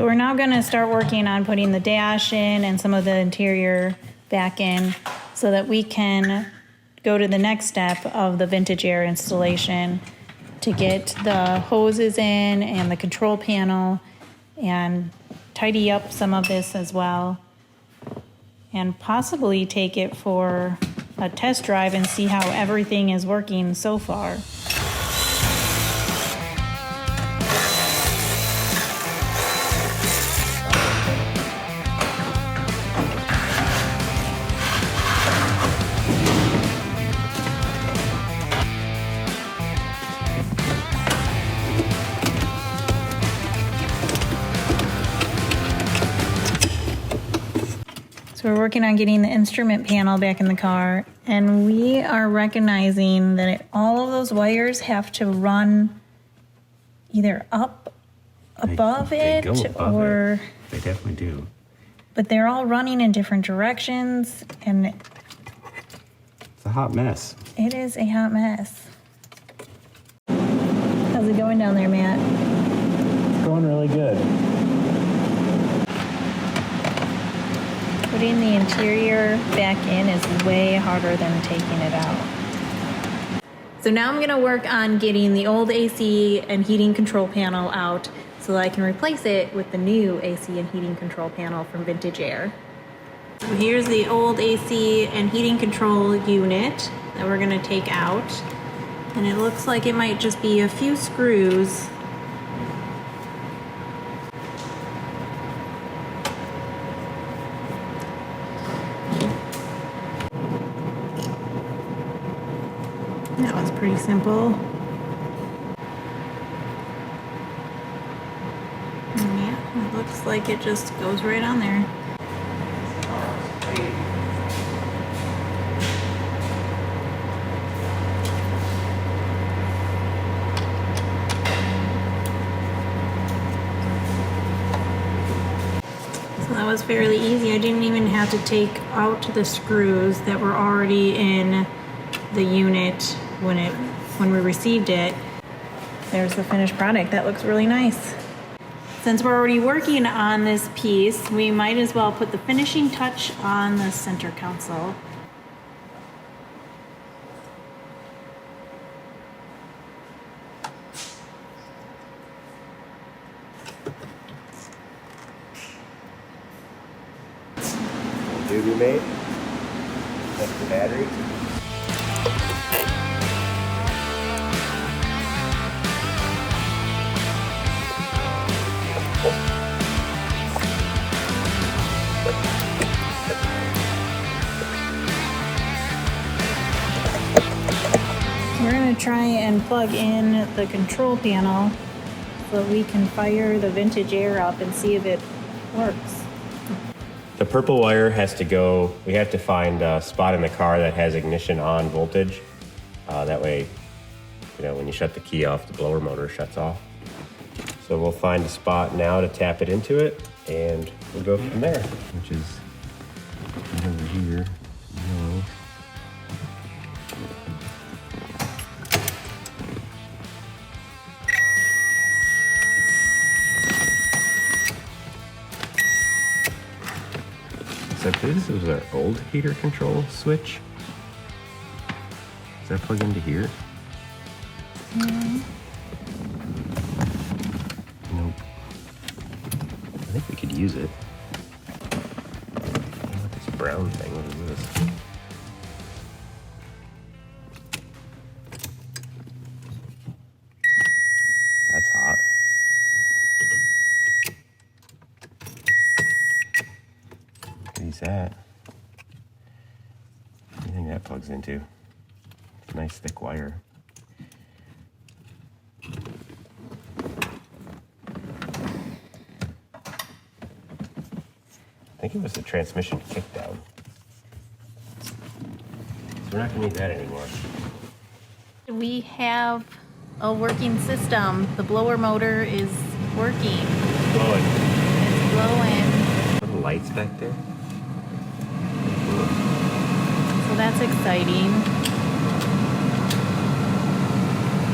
So we're now gonna start working on putting the dash in and some of the interior back in so that we can go to the next step of the vintage air installation to get the hoses in and the control panel and tidy up some of this as well and possibly take it for a test drive and see how everything is working so far. So we're working on getting the instrument panel back in the car, and we are recognizing that all of those wires have to run either up above they go it above or... it. They definitely do. But they're all running in different directions, and It's a hot mess. it is a hot mess. How's it going down there, Matt? It's going really good. Putting the interior back in is way harder than taking it out. So now I'm going to work on getting the old AC and heating control panel out so that I can replace it with the new AC and heating control panel from Vintage Air. So here's the old AC and heating control unit that we're going to take out. And it looks like it might just be a few screws. That was pretty simple. Yeah, it looks like it just goes right on there. So that was fairly easy. I didn't even have to take out the screws that were already in the unit when we received it. There's the finished product. That looks really nice. Since we're already working on this piece, we might as well put the finishing touch on the center console. Duty made. That's the battery. We're going to try and plug in the control panel so that we can fire the Vintage Air up and see if it works. The purple wire has to go, we have to find a spot in the car that has ignition on voltage. That way, you know, when you shut the key off, the blower motor shuts off. So we'll find a spot now to tap it into it, and we'll go from there. Which is right over here. Yellow. So I believe this was our old heater control switch. Does that plug into here? Nope. I think we could use it. What this brown thing, what is this? That's hot. Use that. What do you think that plugs into? It's a nice thick wire. I think it was the transmission kickdown. So we're not gonna need that anymore. We have a working system. The blower motor is working. It's blowing. It's blowing. Little lights back there. So that's exciting.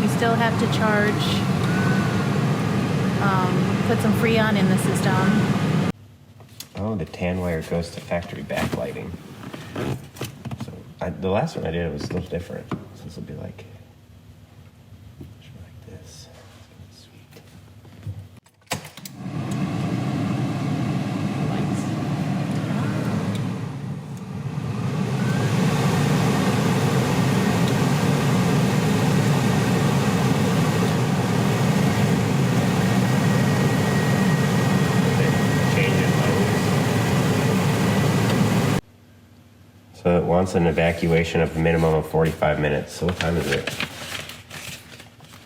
We still have to charge put some Freon in the system. Oh, the tan wire goes to factory backlighting. So the last one I did was a little different. So this will be like this. Sweet. So it wants an evacuation of a minimum of 45 minutes. So what time is it?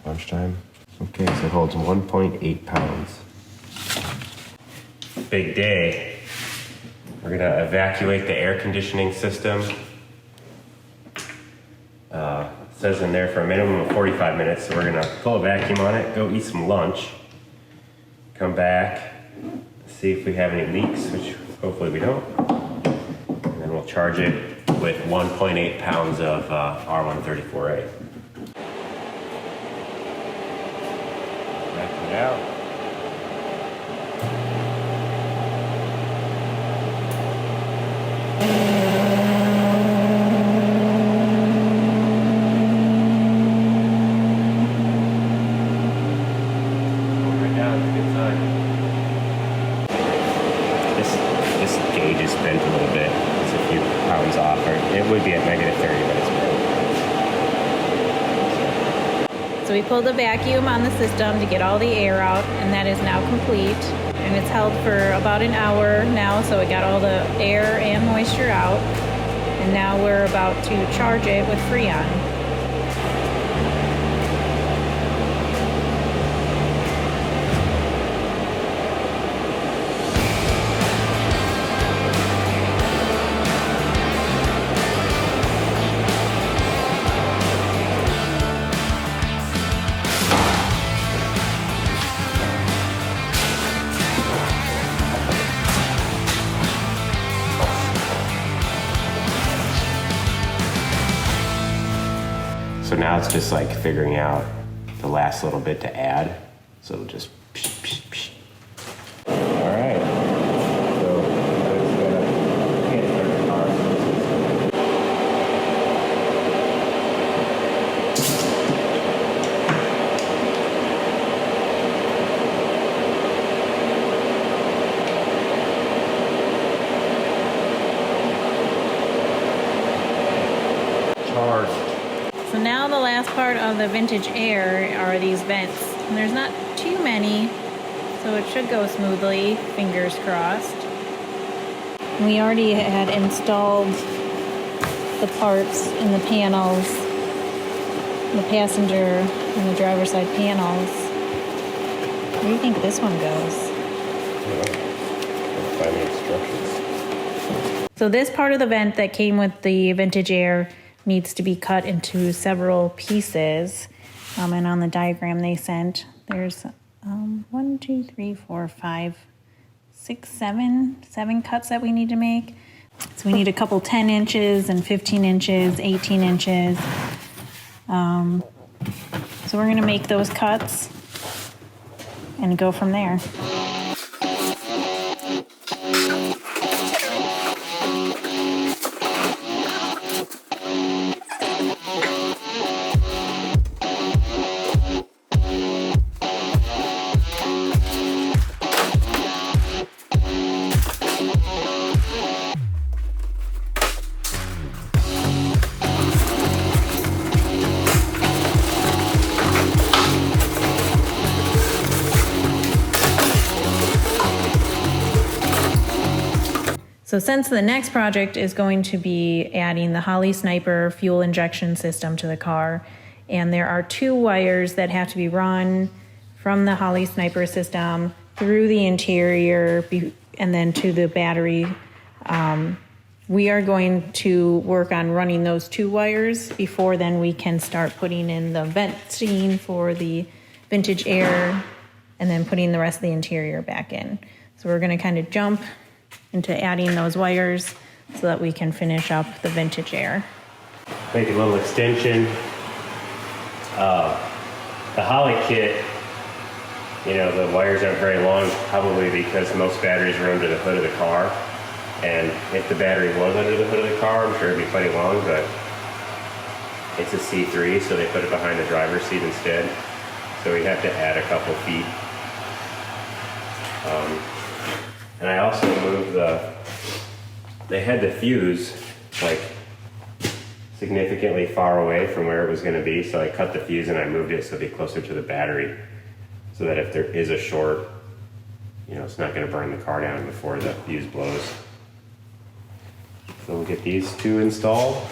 Lunchtime? Okay, so it holds 1.8 pounds. Big day. We're gonna evacuate the air conditioning system. It says in there for a minimum of 45 minutes, so we're gonna pull a vacuum on it, go eat some lunch, come back, see if we have any leaks, which hopefully we don't. And then we'll charge it with 1.8 pounds of R134A. Back it out. Right now, it's a good sign. This gauge is bent a little bit. It's a few pounds off, or it would be at -30, but it's bent. So we pulled a vacuum on the system to get all the air out, and that is now complete. And it's held for about an hour now, so it got all the air and moisture out. And now we're about to charge it with Freon. So now it's just like figuring out the last little bit to add. So just psh, psh, psh. All right. So can't start the car. Charged. So now the last part of the vintage air are these vents. And there's not too many, so it should go smoothly, fingers crossed. We already had installed the parts in the panels, the passenger and the driver's side panels. Where do you think this one goes? Find the instructions. So this part of the vent that came with the vintage air needs to be cut into several pieces. And on the diagram they sent, there's 1, 2, 3, 4, 5, 6, 7 cuts that we need to make. So we need a couple 10 inches and 15 inches, 18 inches. So we're gonna make those cuts and go from there. So since the next project is going to be adding the Holley Sniper fuel injection system to the car, and there are 2 wires that have to be run from the Holley Sniper system through the interior and then to the battery, we are going to work on running those 2 wires before then we can start putting in the venting for the vintage air and then putting the rest of the interior back in. So we're going to kind of jump into adding those wires so that we can finish up the vintage air. Make a little extension. The Holley kit you know, the wires aren't very long, probably because most batteries are under the hood of the car. And if the battery was under the hood of the car, I'm sure it'd be plenty long, but it's a C3, so they put it behind the driver's seat instead. So we have to add a couple feet. And I also moved they had the fuse like significantly far away from where it was going to be, so I cut the fuse and I moved it so it'd be closer to the battery, so that if there is a short, you know, it's not going to burn the car down before the fuse blows. So we'll get these two installed.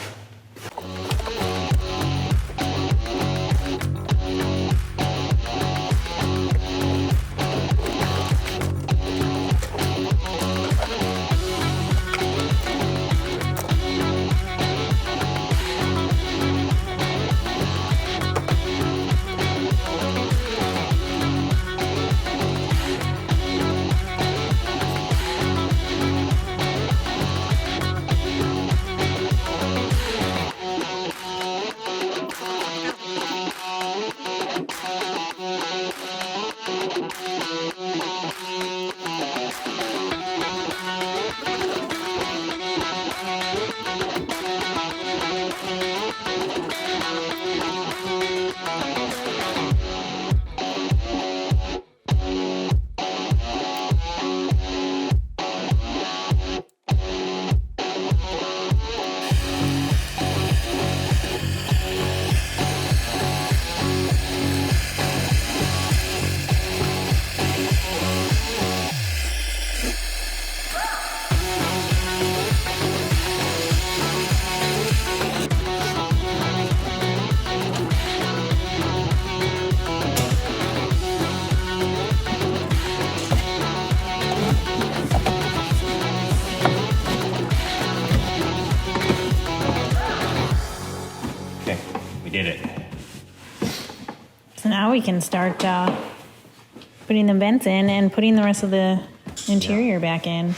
We did it. So now we can start putting the vents in and putting the rest of the interior back in.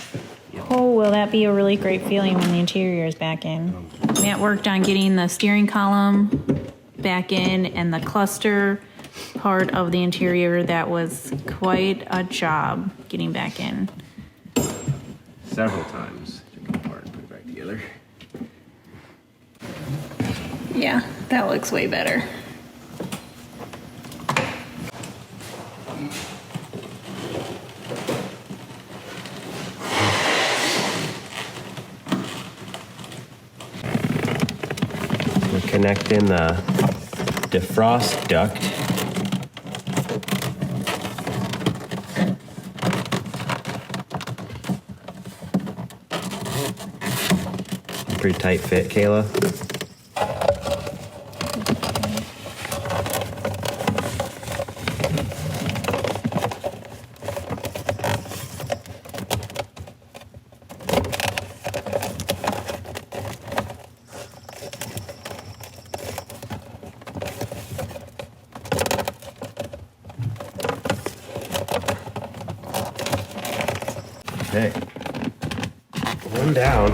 Oh, will that be a really great feeling when the interior is back in. Matt worked on getting the steering column back in and the cluster part of the interior. That was quite a job getting back in. Several times. Took it apart and put it back together. Yeah, that looks way better. We're connecting the defrost duct. Pretty tight fit, Kayla. Okay, one down.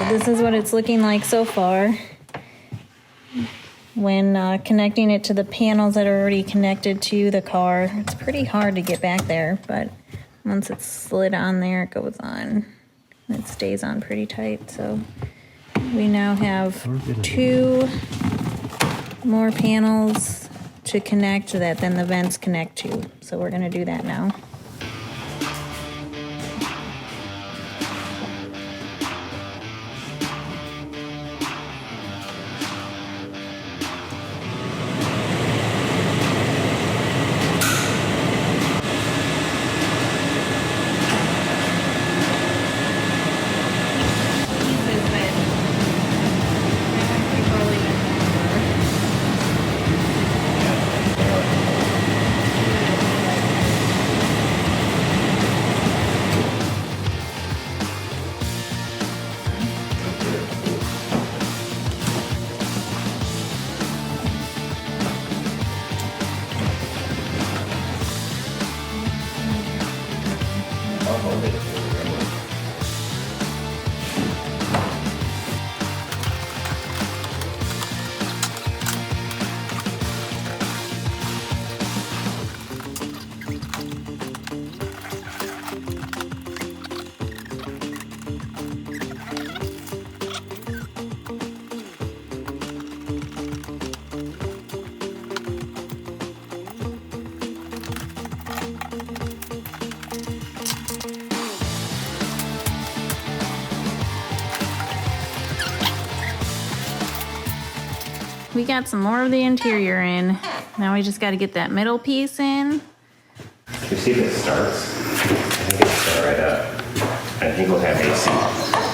this is what it's looking like so far. When connecting it to the panels that are already connected to the car, it's pretty hard to get back there, but once it's slid on there, it goes on. It stays on pretty tight, so we now have 2 more panels to connect that then the vents connect to. So we're gonna do that now. We got some more of the interior in. Now we just got to get that middle piece in. You see if it starts? I think it'll start right up. I think we'll have AC.